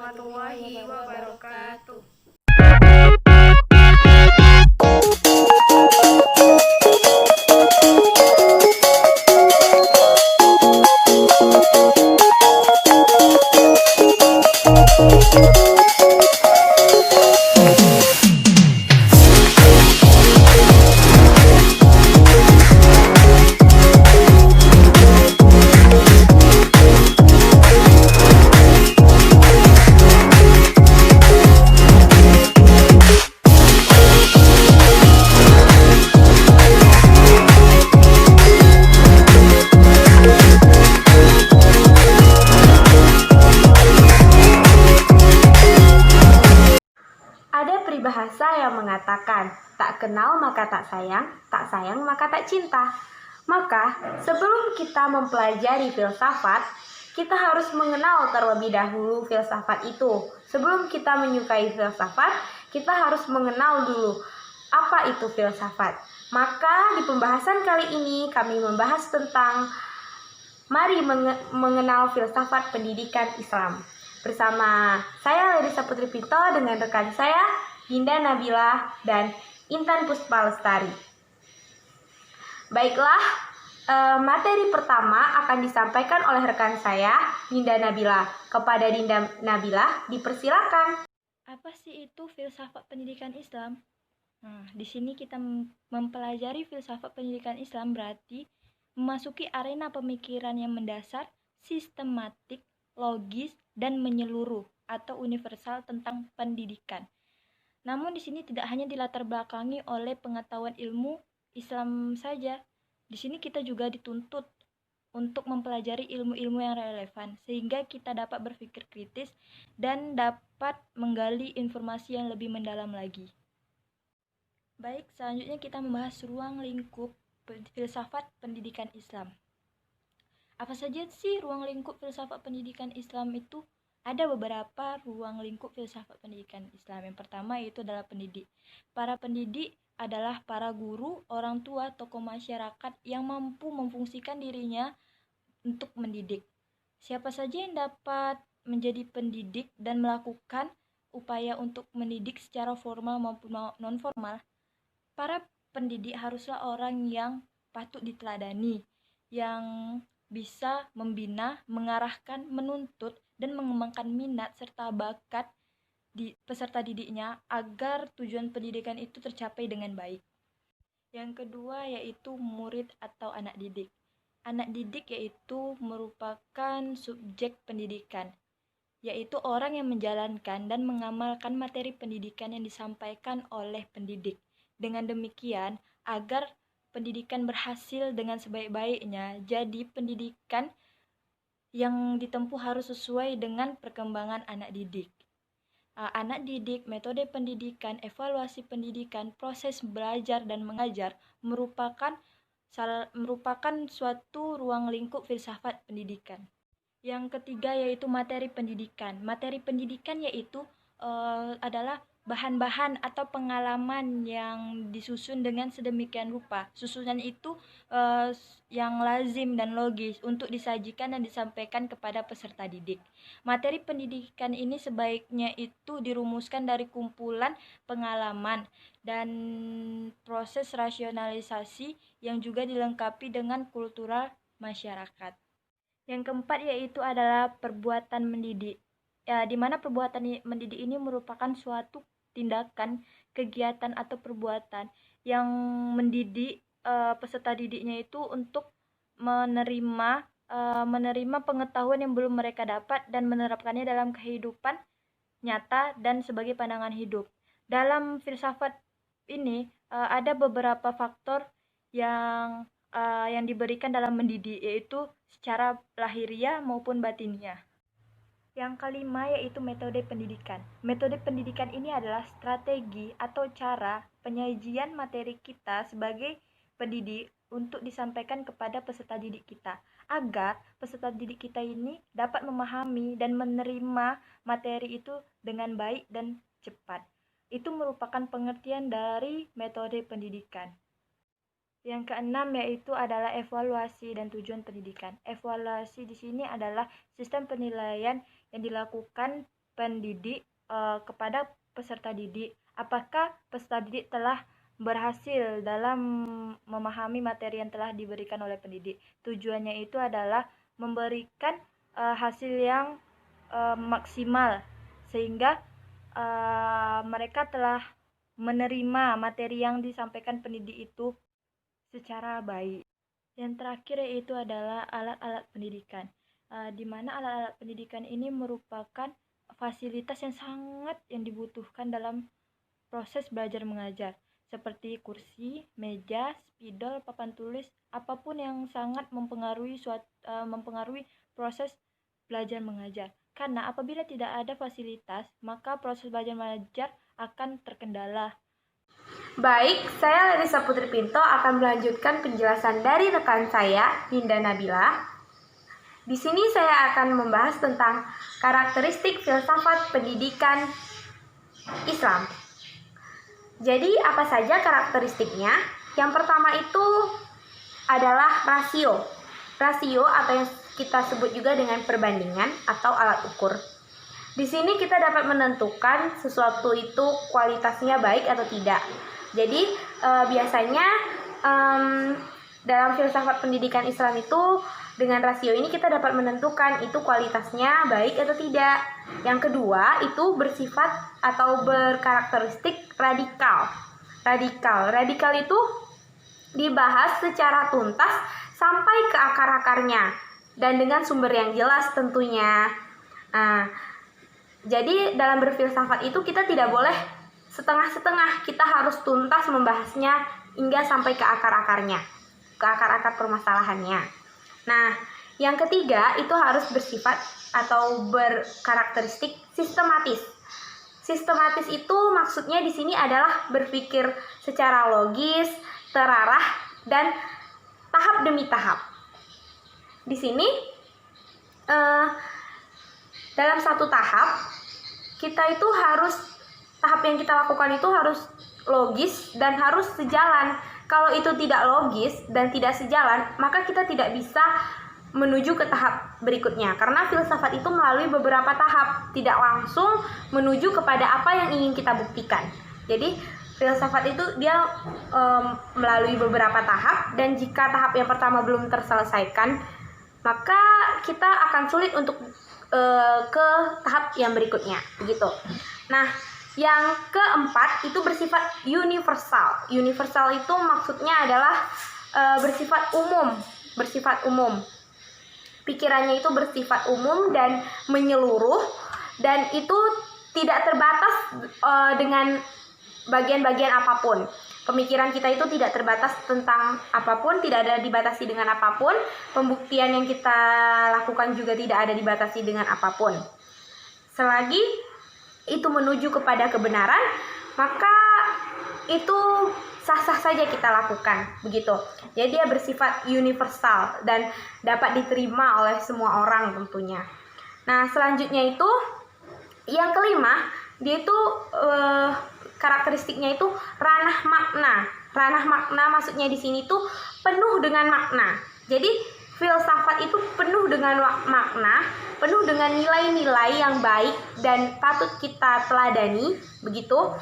warahmatullahi wabarakatuh. Ada peribahasa yang mengatakan, tak kenal maka tak sayang maka tak cinta. Maka, sebelum kita mempelajari filsafat, kita harus mengenal terlebih dahulu filsafat itu. Sebelum kita menyukai filsafat, kita harus mengenal dulu apa itu filsafat. Maka, di pembahasan kali ini kami membahas tentang mari mengenal filsafat pendidikan Islam. Bersama saya Lerisa Putri Pinto dengan rekan saya Dinda Nabila dan Intan Puspa Lestari. Baiklah, materi pertama akan disampaikan oleh rekan saya Dinda Nabila. Kepada Dinda Nabila, dipersilakan. Apa sih itu filsafat pendidikan Islam? Nah, di sini kita mempelajari filsafat pendidikan Islam berarti memasuki arena pemikiran yang mendasar, sistematik, logis, dan menyeluruh atau universal tentang pendidikan. Namun di sini tidak hanya dilatar belakangi oleh pengetahuan ilmu Islam saja. Di sini kita juga dituntut untuk mempelajari ilmu-ilmu yang relevan sehingga kita dapat berpikir kritis dan dapat menggali informasi yang lebih mendalam lagi. Baik, selanjutnya kita membahas ruang lingkup filsafat pendidikan Islam. Apa saja sih ruang lingkup filsafat pendidikan Islam itu? Ada beberapa ruang lingkup filsafat pendidikan Islam. Yang pertama yaitu adalah pendidik. Para pendidik adalah para guru, orang tua, tokoh masyarakat yang mampu memfungsikan dirinya untuk mendidik. Siapa saja yang dapat menjadi pendidik dan melakukan upaya untuk mendidik secara formal maupun non-formal? Para pendidik haruslah orang yang patut diteladani, yang bisa membina, mengarahkan, menuntut, dan mengembangkan minat serta bakat di peserta didiknya agar tujuan pendidikan itu tercapai dengan baik. Yang kedua yaitu murid atau anak didik. Anak didik yaitu merupakan subjek pendidikan, yaitu orang yang menjalankan dan mengamalkan materi pendidikan yang disampaikan oleh pendidik. Dengan demikian, agar pendidikan berhasil dengan sebaik-baiknya, jadi pendidikan yang ditempuh harus sesuai dengan perkembangan anak didik. Anak didik, metode pendidikan, evaluasi pendidikan, proses belajar dan mengajar merupakan suatu ruang lingkup filsafat pendidikan. Yang ketiga yaitu materi pendidikan. Materi pendidikan yaitu adalah bahan-bahan atau pengalaman yang disusun dengan sedemikian rupa. Susunan itu yang lazim dan logis untuk disajikan dan disampaikan kepada peserta didik. Materi pendidikan ini sebaiknya itu dirumuskan dari kumpulan pengalaman dan proses rasionalisasi yang juga dilengkapi dengan kultural masyarakat. Yang keempat yaitu adalah perbuatan mendidik. Di mana perbuatan mendidik ini merupakan suatu tindakan, kegiatan atau perbuatan yang mendidik peserta didiknya itu untuk menerima pengetahuan yang belum mereka dapat dan menerapkannya dalam kehidupan nyata dan sebagai pandangan hidup. Dalam filsafat ini ada beberapa faktor yang diberikan dalam mendidik, yaitu secara lahiriah maupun batiniah. Yang kelima yaitu metode pendidikan. Metode pendidikan ini adalah strategi atau cara penyajian materi kita sebagai pendidik untuk disampaikan kepada peserta didik kita, agar peserta didik kita ini dapat memahami dan menerima materi itu dengan baik dan cepat. Itu merupakan pengertian dari metode pendidikan. Yang keenam yaitu adalah evaluasi dan tujuan pendidikan. Evaluasi di sini adalah sistem penilaian yang dilakukan pendidik kepada peserta didik. Apakah peserta didik telah berhasil dalam memahami materi yang telah diberikan oleh pendidik? Tujuannya itu adalah memberikan hasil yang maksimal, sehingga mereka telah menerima materi yang disampaikan pendidik itu secara baik. Yang terakhir yaitu adalah alat-alat pendidikan, di mana alat-alat pendidikan ini merupakan fasilitas yang sangat yang dibutuhkan dalam proses belajar mengajar, seperti kursi, meja, spidol, papan tulis, apapun yang sangat mempengaruhi proses belajar mengajar. Karena apabila tidak ada fasilitas, maka proses belajar mengajar akan terkendala. Baik, saya Larissa Putri Pinto akan melanjutkan penjelasan dari rekan saya, Ninda Nabila. Di sini saya akan membahas tentang karakteristik filsafat pendidikan Islam. Jadi, apa saja karakteristiknya? Yang pertama itu adalah rasio. Rasio atau yang kita sebut juga dengan perbandingan atau alat ukur. Di sini kita dapat menentukan sesuatu itu kualitasnya baik atau tidak. Jadi biasanya dalam filsafat pendidikan Islam itu dengan rasio ini kita dapat menentukan itu kualitasnya baik atau tidak. Yang kedua itu bersifat atau berkarakteristik radikal. Radikal itu dibahas secara tuntas sampai ke akar-akarnya dan dengan sumber yang jelas tentunya. Jadi dalam berfilsafat itu kita tidak boleh setengah-setengah, kita harus tuntas membahasnya hingga sampai ke akar-akarnya, ke akar-akar permasalahannya. Nah, yang ketiga itu harus bersifat atau berkarakteristik sistematis. Sistematis itu maksudnya di sini adalah berpikir secara logis, terarah, dan tahap demi tahap. Di sini dalam satu tahap kita itu tahap yang kita lakukan itu harus logis dan harus sejalan. Kalau itu tidak logis dan tidak sejalan, maka kita tidak bisa menuju ke tahap berikutnya. Karena filsafat itu melalui beberapa tahap, tidak langsung menuju kepada apa yang ingin kita buktikan. Jadi filsafat itu dia melalui beberapa tahap, dan jika tahap yang pertama belum terselesaikan, maka kita akan sulit untuk ke tahap yang berikutnya, begitu. Nah, yang keempat itu bersifat universal. Universal itu maksudnya adalah bersifat umum. Pikirannya itu bersifat umum dan menyeluruh, dan itu tidak terbatas dengan bagian-bagian apapun. Pemikiran kita itu tidak terbatas tentang apapun, tidak ada dibatasi dengan apapun. Pembuktian yang kita lakukan juga tidak ada dibatasi dengan apapun. Selagi itu menuju kepada kebenaran, maka itu sah-sah saja kita lakukan, begitu. Jadi dia bersifat universal dan dapat diterima oleh semua orang tentunya. Nah, selanjutnya itu yang kelima, dia itu karakteristiknya itu ranah makna. Ranah makna maksudnya di sini tuh penuh dengan makna. Jadi filsafat itu penuh dengan makna, penuh dengan nilai-nilai yang baik dan patut kita teladani, begitu.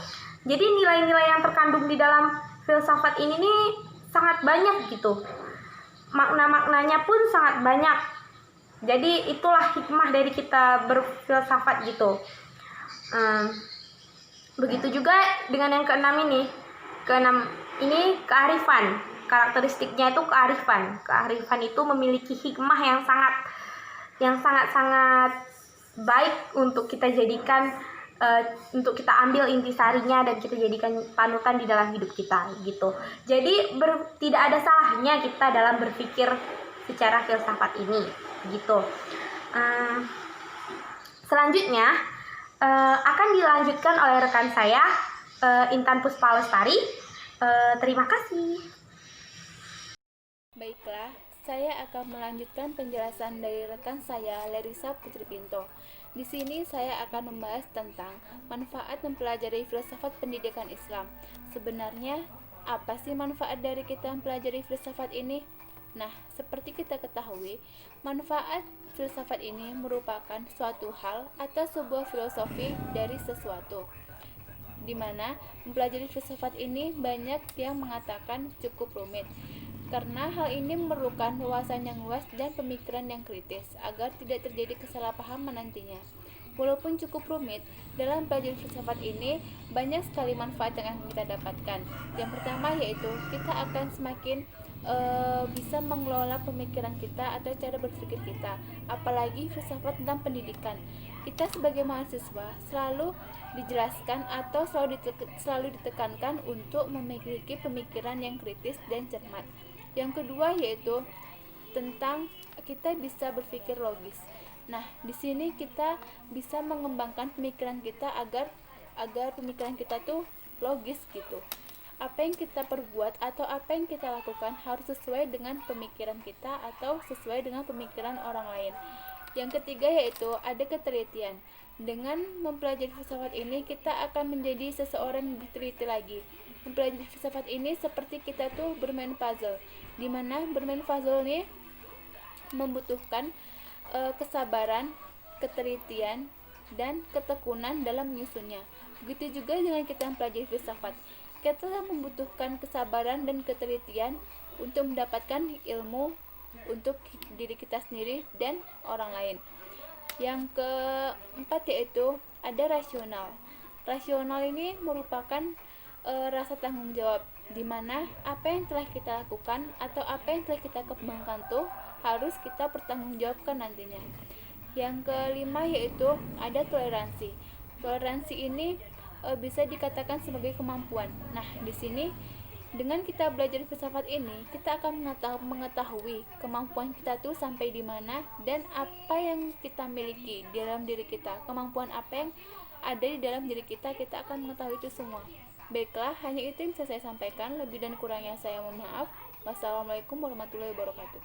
Jadi nilai-nilai yang terkandung di dalam filsafat ini nih sangat banyak gitu. Makna-maknanya pun sangat banyak. Jadi itulah hikmah dari kita berfilsafat gitu. Begitu juga dengan yang keenam ini. Keenam ini kearifan. Karakteristiknya itu kearifan. Kearifan itu memiliki hikmah yang sangat baik untuk kita jadikan, untuk kita ambil intisarinya dan kita jadikan panutan di dalam hidup kita gitu. Jadi tidak ada salahnya kita dalam berpikir secara filsafat ini gitu. Selanjutnya akan dilanjutkan oleh rekan saya, Intan Puspa Lestari. Terima kasih. Baiklah, saya akan melanjutkan penjelasan dari rekan saya, Larissa Putri Pinto. Di sini saya akan membahas tentang manfaat mempelajari filsafat pendidikan Islam. Sebenarnya, apa sih manfaat dari kita mempelajari filsafat ini? Nah, seperti kita ketahui, manfaat filsafat ini merupakan suatu hal atau sebuah filosofi dari sesuatu, di mana mempelajari filsafat ini banyak yang mengatakan cukup rumit, karena hal ini memerlukan wawasan yang luas dan pemikiran yang kritis agar tidak terjadi kesalahpahaman nantinya. Walaupun cukup rumit, dalam belajar filsafat ini banyak sekali manfaat yang akan kita dapatkan. Yang pertama yaitu kita akan semakin bisa mengelola pemikiran kita atau cara berpikir kita, apalagi filsafat tentang pendidikan. Kita sebagai mahasiswa selalu dijelaskan atau selalu ditekankan untuk memiliki pemikiran yang kritis dan cermat. Yang kedua yaitu tentang kita bisa berpikir logis. Nah, di sini kita bisa mengembangkan pemikiran kita agar pemikiran kita tuh logis gitu. Apa yang kita perbuat atau apa yang kita lakukan harus sesuai dengan pemikiran kita atau sesuai dengan pemikiran orang lain. Yang ketiga yaitu ada ketelitian. Dengan mempelajari filsafat ini kita akan menjadi seseorang yang lebih teliti lagi. Mempelajari filsafat ini seperti kita tuh bermain puzzle, di mana bermain puzzle ini membutuhkan kesabaran, ketelitian, dan ketekunan dalam menyusunnya. Begitu juga dengan kita mempelajari filsafat, kita membutuhkan kesabaran dan ketelitian untuk mendapatkan ilmu untuk diri kita sendiri dan orang lain. Yang keempat yaitu ada rasional. Rasional ini merupakan rasa tanggung jawab, di mana apa yang telah kita lakukan atau apa yang telah kita kembangkan tuh harus kita pertanggungjawabkan nantinya. Yang kelima yaitu ada toleransi. Toleransi ini bisa dikatakan sebagai kemampuan. Nah, di sini dengan kita belajar filsafat ini, kita akan mengetahui kemampuan kita tuh sampai di mana dan apa yang kita miliki di dalam diri kita. Kemampuan apa yang ada di dalam diri kita, kita akan mengetahui itu semua. Baiklah, hanya itu yang bisa saya sampaikan. Lebih dan kurangnya saya mohon maaf. Wassalamualaikum warahmatullahi wabarakatuh.